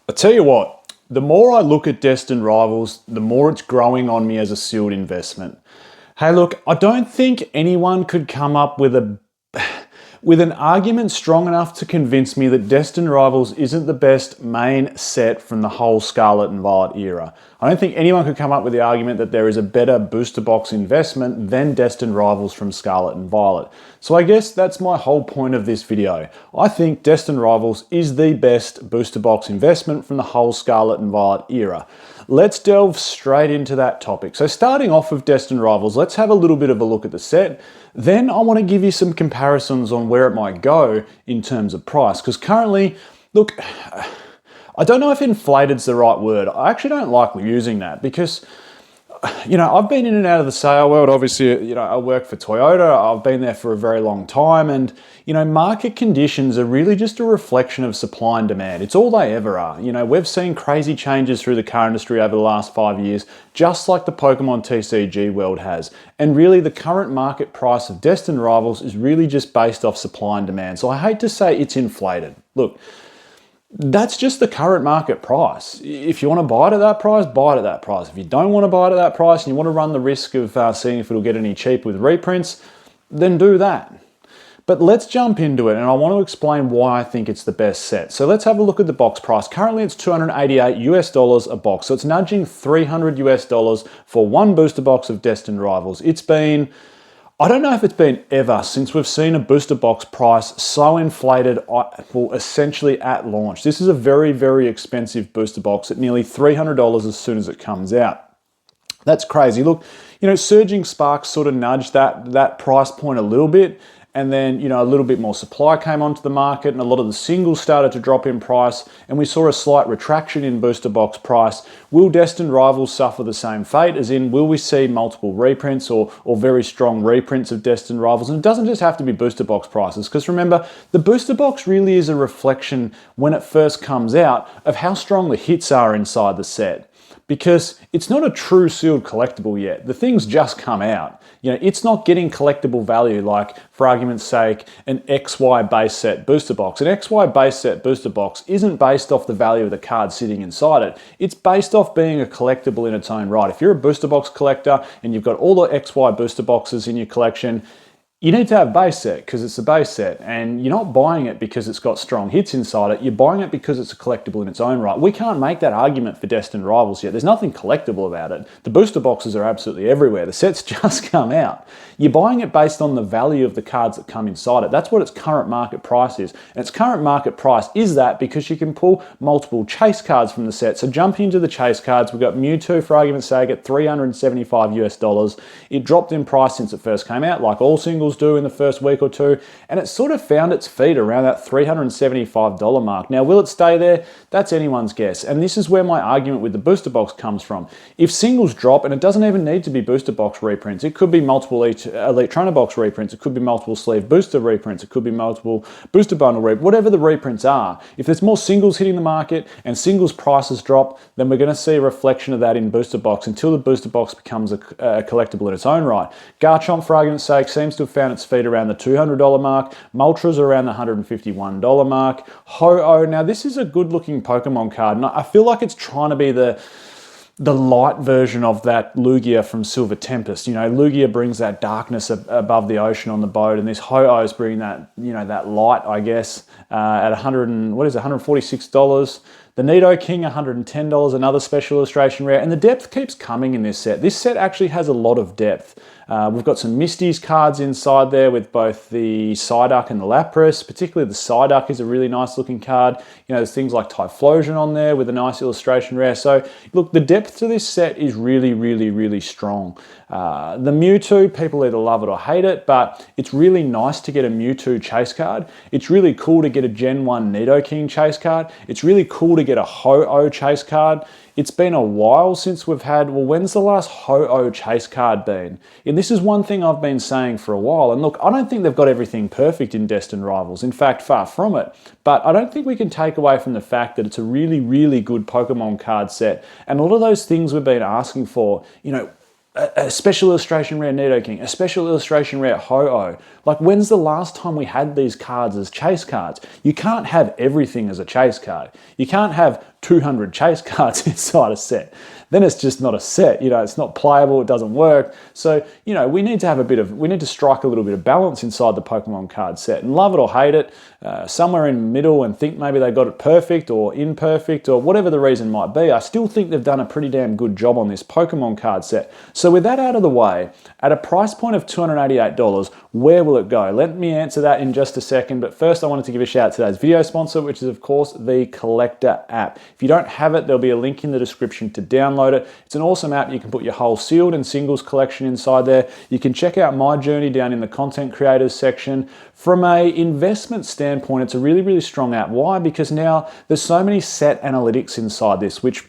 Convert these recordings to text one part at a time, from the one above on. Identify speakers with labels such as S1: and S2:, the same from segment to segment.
S1: I tell you what, the more I look at Destined Rivals, the more it's growing on me as a sealed investment. Hey, look, I don't think anyone could come up with an argument strong enough to convince me that Destined Rivals isn't the best main set from the whole Scarlet and Violet era. I don't think anyone could come up with the argument that there is a better booster box investment than Destined Rivals from Scarlet and Violet. So I guess that's my whole point of this video. I think Destined Rivals is the best booster box investment from the whole Scarlet and Violet era. Let's delve straight into that topic. So starting off with Destined Rivals, let's have a little bit of a look at the set. Then I want to give you some comparisons on where it might go in terms of price. Because currently, look, I don't know if inflated's the right word. I actually don't like using that because, you know, I've been in and out of the sale world. Obviously, you know, I work for Toyota. I've been there for a very long time. And, you know, market conditions are really just a reflection of supply and demand. It's all they ever are. You know, we've seen crazy changes through the car industry over the last 5 years, just like the Pokemon TCG world has. And really, the current market price of Destined Rivals is really just based off supply and demand. So I hate to say it's inflated. Look, that's just the current market price. If you want to buy it at that price, buy it at that price. If you don't want to buy it at that price and you want to run the risk of seeing if it'll get any cheaper with reprints, then do that. But let's jump into it, and I want to explain why I think it's the best set. So let's have a look at the box price. Currently it's $288 a box, so it's nudging $300 for one booster box of Destined Rivals. It's been, I don't know if it's been ever since we've seen a booster box price so inflated, well, essentially at launch. This is a very, very expensive booster box at nearly $300 as soon as it comes out. That's crazy. Look, you know, Surging Sparks sort of nudged that price point a little bit. And then, you know, a little bit more supply came onto the market and a lot of the singles started to drop in price and we saw a slight retraction in booster box price. Will Destined Rivals suffer the same fate? As in, will we see multiple reprints or very strong reprints of Destined Rivals? And it doesn't just have to be booster box prices, because remember, the booster box really is a reflection when it first comes out of how strong the hits are inside the set. Because it's not a true sealed collectible yet. The thing's just come out. You know, it's not getting collectible value like, for argument's sake, an XY base set booster box. An XY base set booster box isn't based off the value of the card sitting inside it. It's based off being a collectible in its own right. If you're a booster box collector and you've got all the XY booster boxes in your collection, you need to have base set because it's a base set, and you're not buying it because it's got strong hits inside it. You're buying it because it's a collectible in its own right. We can't make that argument for Destined Rivals yet. There's nothing collectible about it. The booster boxes are absolutely everywhere. The set's just come out. You're buying it based on the value of the cards that come inside it. That's what its current market price is. And its current market price is that because you can pull multiple chase cards from the set. So jumping into the chase cards, we've got Mewtwo, for argument's sake, at $375. It dropped in price since it first came out, like all singles do in the first week or two, and it sort of found its feet around that $375 mark. Now, will it stay there? That's anyone's guess, and this is where my argument with the booster box comes from. If singles drop, and it doesn't even need to be booster box reprints, it could be multiple Elite Trainer box reprints, it could be multiple sleeve booster reprints, it could be multiple booster bundle reprints, whatever the reprints are. If there's more singles hitting the market and singles prices drop, then we're going to see a reflection of that in booster box until the booster box becomes a collectible in its own right. Garchomp, for argument's sake, seems to have found its feet around the $200 mark. Moltres around the $151 mark. Ho-Oh, now this is a good looking Pokemon card, and I feel like it's trying to be the light version of that Lugia from Silver Tempest. You know, Lugia brings that darkness above the ocean on the boat, and this Ho-Oh's bringing that, you know, that light, I guess, at $146. The Nidoking, $110, another special illustration rare, and the depth keeps coming in this set. This set actually has a lot of depth. We've got some Misty's cards inside there with both the Psyduck and the Lapras. Particularly the Psyduck is a really nice looking card. You know, there's things like Typhlosion on there with a nice illustration rare. So look, the depth to this set is really, really, really strong. The Mewtwo, people either love it or hate it, but it's really nice to get a Mewtwo chase card. It's really cool to get a Gen 1 Nidoking chase card. It's really cool to get a Ho-Oh chase card. It's been a while since we've had, well, when's the last Ho-Oh chase card been? And this is one thing I've been saying for a while. And look, I don't think they've got everything perfect in Destined Rivals. In fact, far from it. But I don't think we can take away from the fact that it's a really, really good Pokemon card set. And a lot of those things we've been asking for, you know, a special illustration rare Nidoking, a special illustration rare Ho-Oh. Like, when's the last time we had these cards as chase cards? You can't have everything as a chase card. You can't have 200 chase cards inside a set. Then it's just not a set, it's not playable, it doesn't work. So, we need to strike a little bit of balance inside the Pokemon card set, and love it or hate it, somewhere in the middle, and think maybe they got it perfect or imperfect or whatever the reason might be. I still think they've done a pretty damn good job on this Pokemon card set. So with that out of the way, at a price point of $288, where will it go? Let me answer that in just a second, but first I wanted to give a shout out to today's video sponsor, which is of course the Collector app. If you don't have it, there'll be a link in the description to download it. It's an awesome app. You can put your whole sealed and singles collection inside there. You can check out my journey down in the content creators section. From a investment standpoint, it's a really, really strong app. Why? Because now there's so many set analytics inside this, which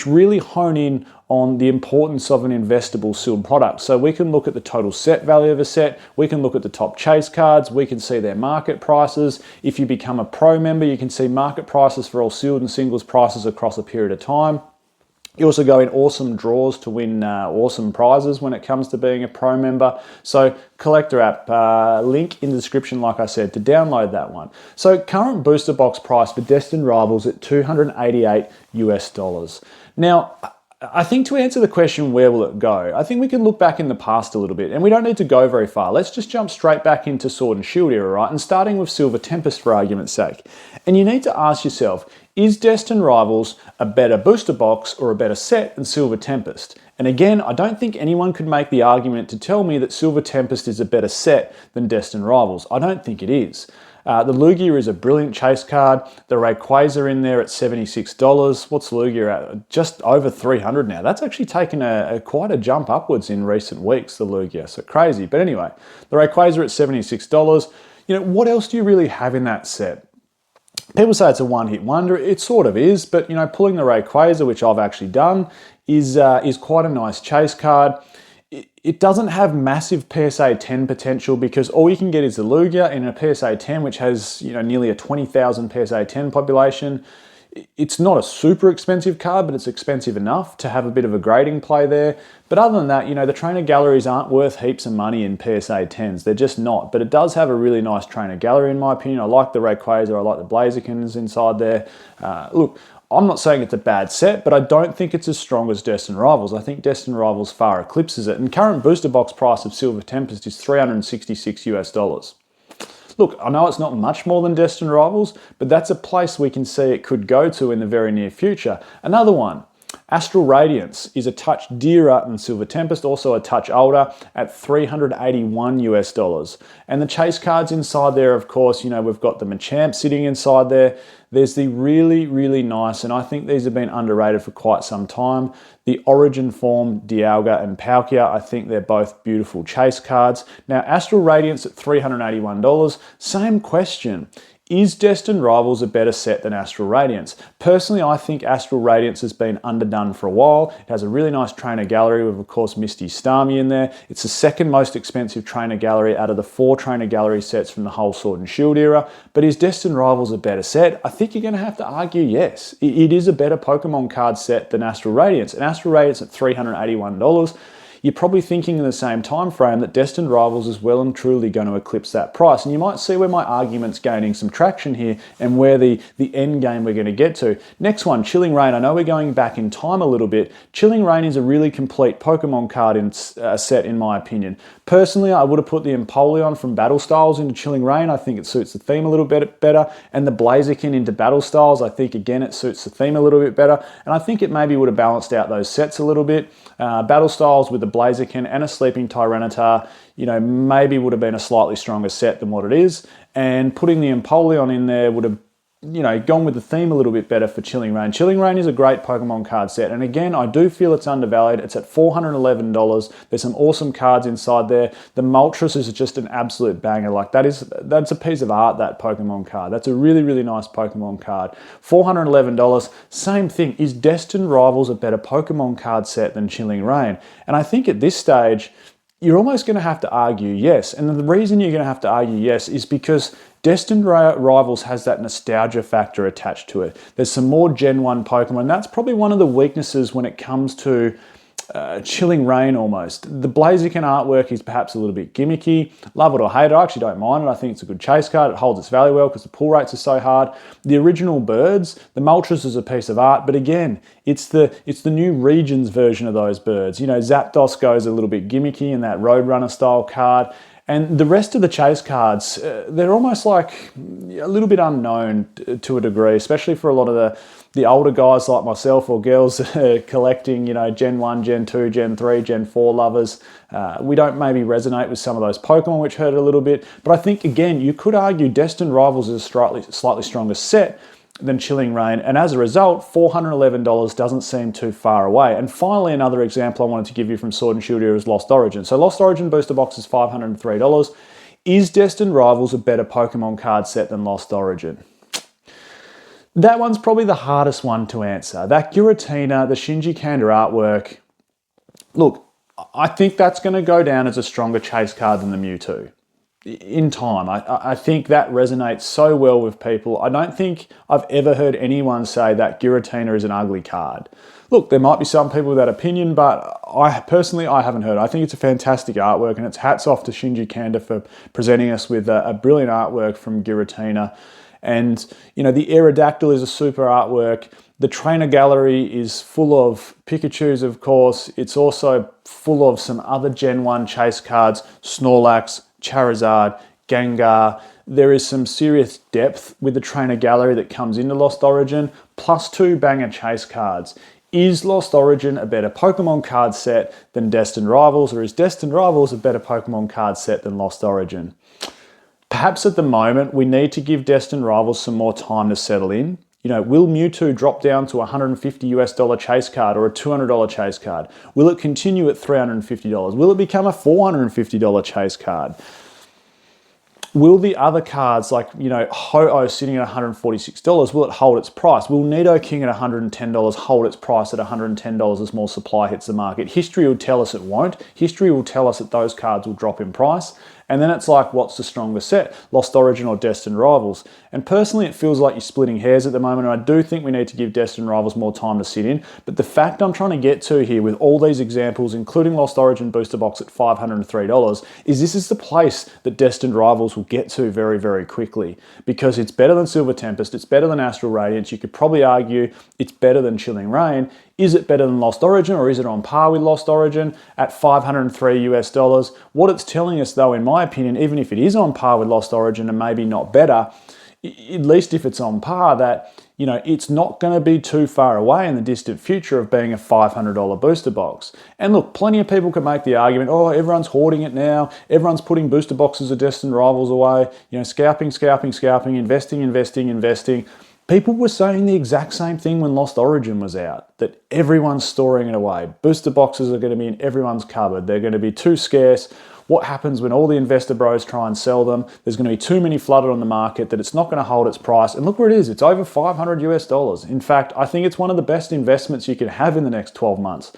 S1: really hone in on the importance of an investable sealed product. So we can look at the total set value of a set, we can look at the top chase cards, we can see their market prices. If you become a pro member, you can see market prices for all sealed and singles prices across a period of time. You also go in awesome draws to win awesome prizes when it comes to being a pro member. So Collector app, link in the description, like I said, to download that one. So current booster box price for Destined Rivals at $288 US. Now, I think to answer the question, where will it go? I think we can look back in the past a little bit, and we don't need to go very far. Let's just jump straight back into Sword and Shield era, right? And starting with Silver Tempest for argument's sake. And you need to ask yourself, is Destined Rivals a better booster box or a better set than Silver Tempest? And again, I don't think anyone could make the argument to tell me that Silver Tempest is a better set than Destined Rivals. I don't think it is. The Lugia is a brilliant chase card. The Rayquaza in there at $76. What's Lugia at? Just over $300 now. That's actually taken quite a jump upwards in recent weeks, the Lugia. So crazy. But anyway, the Rayquaza at $76. What else do you really have in that set? People say it's a one-hit wonder. It sort of is, but pulling the Rayquaza, which I've actually done, is quite a nice chase card. It doesn't have massive PSA 10 potential because all you can get is the Lugia in a PSA 10, which has nearly a 20,000 PSA 10 population. It's not a super expensive card, but it's expensive enough to have a bit of a grading play there. But other than that, the trainer galleries aren't worth heaps of money in PSA 10s. They're just not. But it does have a really nice trainer gallery, in my opinion. I like the Rayquaza. I like the Blazikens inside there. Look, I'm not saying it's a bad set, but I don't think it's as strong as Destined Rivals. I think Destined Rivals far eclipses it. And current booster box price of Silver Tempest is $366 US. Look, I know it's not much more than Destined Rivals, but that's a place we can see it could go to in the very near future. Another one, Astral Radiance, is a touch dearer than Silver Tempest, also a touch older at $381 US. And the chase cards inside there, of course, we've got the Machamp sitting inside there. There's the really, really nice, and I think these have been underrated for quite some time, the Origin Form Dialga and Palkia. I think they're both beautiful chase cards. Now, Astral Radiance at $381, same question. Is Destined Rivals a better set than Astral Radiance? Personally, I think Astral Radiance has been underdone for a while. It has a really nice trainer gallery with, of course, Misty Starmie in there. It's the second most expensive trainer gallery out of the 4 trainer gallery sets from the whole Sword and Shield era. But is Destined Rivals a better set? I think you're going to have to argue yes. It is a better Pokemon card set than Astral Radiance. And Astral Radiance at $381. You're probably thinking in the same time frame that Destined Rivals is well and truly going to eclipse that price. And you might see where my argument's gaining some traction here and where the end game we're going to get to. Next one, Chilling Reign. I know we're going back in time a little bit. Chilling Reign is a really complete Pokemon card set in my opinion. Personally, I would have put the Empoleon from Battle Styles into Chilling Reign. I think it suits the theme a little bit better. And the Blaziken into Battle Styles, I think again it suits the theme a little bit better. And I think it maybe would have balanced out those sets a little bit. Battle Styles with the Blaziken and a Sleeping Tyranitar, maybe would have been a slightly stronger set than what it is. And putting the Empoleon in there would have, gone with the theme a little bit better for Chilling Reign. Chilling Reign is a great Pokemon card set. And again, I do feel it's undervalued. It's at $411. There's some awesome cards inside there. The Moltres is just an absolute banger. Like that's a piece of art, that Pokemon card. That's a really, really nice Pokemon card. $411. Same thing. Is Destined Rivals a better Pokemon card set than Chilling Reign? And I think at this stage, you're almost going to have to argue yes. And the reason you're going to have to argue yes is because Destined Rivals has that nostalgia factor attached to it. There's some more Gen 1 Pokemon. That's probably one of the weaknesses when it comes to chilling rain almost. The Blaziken artwork is perhaps a little bit gimmicky. Love it or hate it, I actually don't mind it. I think it's a good chase card. It holds its value well because the pull rates are so hard. The original birds, the Moltres is a piece of art, but again, it's the new Regions version of those birds. You know, Zapdos goes a little bit gimmicky in that Roadrunner style card. And the rest of the chase cards, they're almost like a little bit unknown to a degree, especially for a lot of the older guys like myself or girls collecting, you know, Gen 1, Gen 2, Gen 3, Gen 4 lovers. We don't maybe resonate with some of those Pokemon, which hurt a little bit. But I think, again, you could argue Destined Rivals is a slightly stronger set than Chilling Reign, and as a result, $411 doesn't seem too far away. And finally, another example I wanted to give you from Sword and Shield era is Lost Origin. So Lost Origin booster box is $503. Is Destined Rivals a better Pokemon card set than Lost Origin? That one's probably the hardest one to answer. That Giratina, the Shinji Kanda artwork, look, I think that's going to go down as a stronger chase card than the Mewtwo. In time, I think that resonates so well with people. I don't think I've ever heard anyone say that Giratina is an ugly card. Look, there might be some people with that opinion, but I haven't heard it. I think it's a fantastic artwork, and it's hats off to Shinji Kanda for presenting us with a brilliant artwork from Giratina. And, you know, the Aerodactyl is a super artwork. The trainer gallery is full of Pikachus, of course. It's also full of some other Gen 1 chase cards, Snorlax, Charizard, Gengar. There is some serious depth with the trainer gallery that comes into Lost Origin, plus 2 banger chase cards. Is Lost Origin a better Pokemon card set than Destined Rivals, or is Destined Rivals a better Pokemon card set than Lost Origin? Perhaps at the moment, we need to give Destined Rivals some more time to settle in. You know, will Mewtwo drop down to a $150 chase card or a $200 chase card? Will it continue at $350? Will it become a $450 chase card? Will the other cards, like, you know, Ho-Oh sitting at $146, will it hold its price? Will Nidoking at $110 hold its price at $110 as more supply hits the market? History will tell us it won't. History will tell us that those cards will drop in price. And then it's like, what's the stronger set? Lost Origin or Destined Rivals? And personally, it feels like you're splitting hairs at the moment, and I do think we need to give Destined Rivals more time to sit in. But the fact I'm trying to get to here with all these examples, including Lost Origin booster box at $503, is this is the place that Destined Rivals will get to very, very quickly. Because it's better than Silver Tempest, it's better than Astral Radiance, you could probably argue it's better than Chilling Reign. Is it better than Lost Origin, or is it on par with Lost Origin at $503? What it's telling us, though, in my opinion, even if it is on par with Lost Origin and maybe not better, at least if it's on par, that, you know, it's not going to be too far away in the distant future of being a $500 booster box. And look, plenty of people can make the argument, oh, everyone's hoarding it now, everyone's putting booster boxes of Destined Rivals away, you know, scalping, investing. People were saying the exact same thing when Lost Origin was out, that everyone's storing it away. Booster boxes are going to be in everyone's cupboard. They're going to be too scarce. What happens when all the investor bros try and sell them? There's going to be too many flooded on the market that it's not going to hold its price. And look where it is. It's over $500. In fact, I think it's one of the best investments you can have in the next 12 months.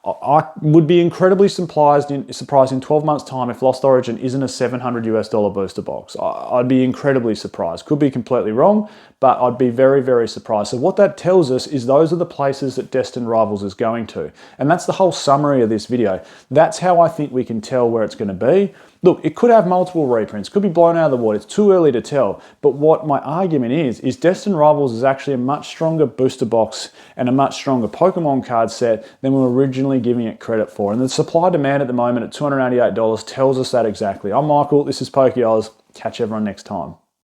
S1: I would be incredibly surprised in 12 months' time if Lost Origin isn't a $700 booster box. I'd be incredibly surprised. Could be completely wrong, but I'd be very, very surprised. So what that tells us is those are the places that Destined Rivals is going to. And that's the whole summary of this video. That's how I think we can tell where it's going to be. Look, it could have multiple reprints, could be blown out of the water. It's too early to tell. But what my argument is Destined Rivals is actually a much stronger booster box and a much stronger Pokemon card set than we were originally giving it credit for. And the supply demand at the moment at $288 tells us that exactly. I'm Michael, this is Pokeoz. Catch everyone next time.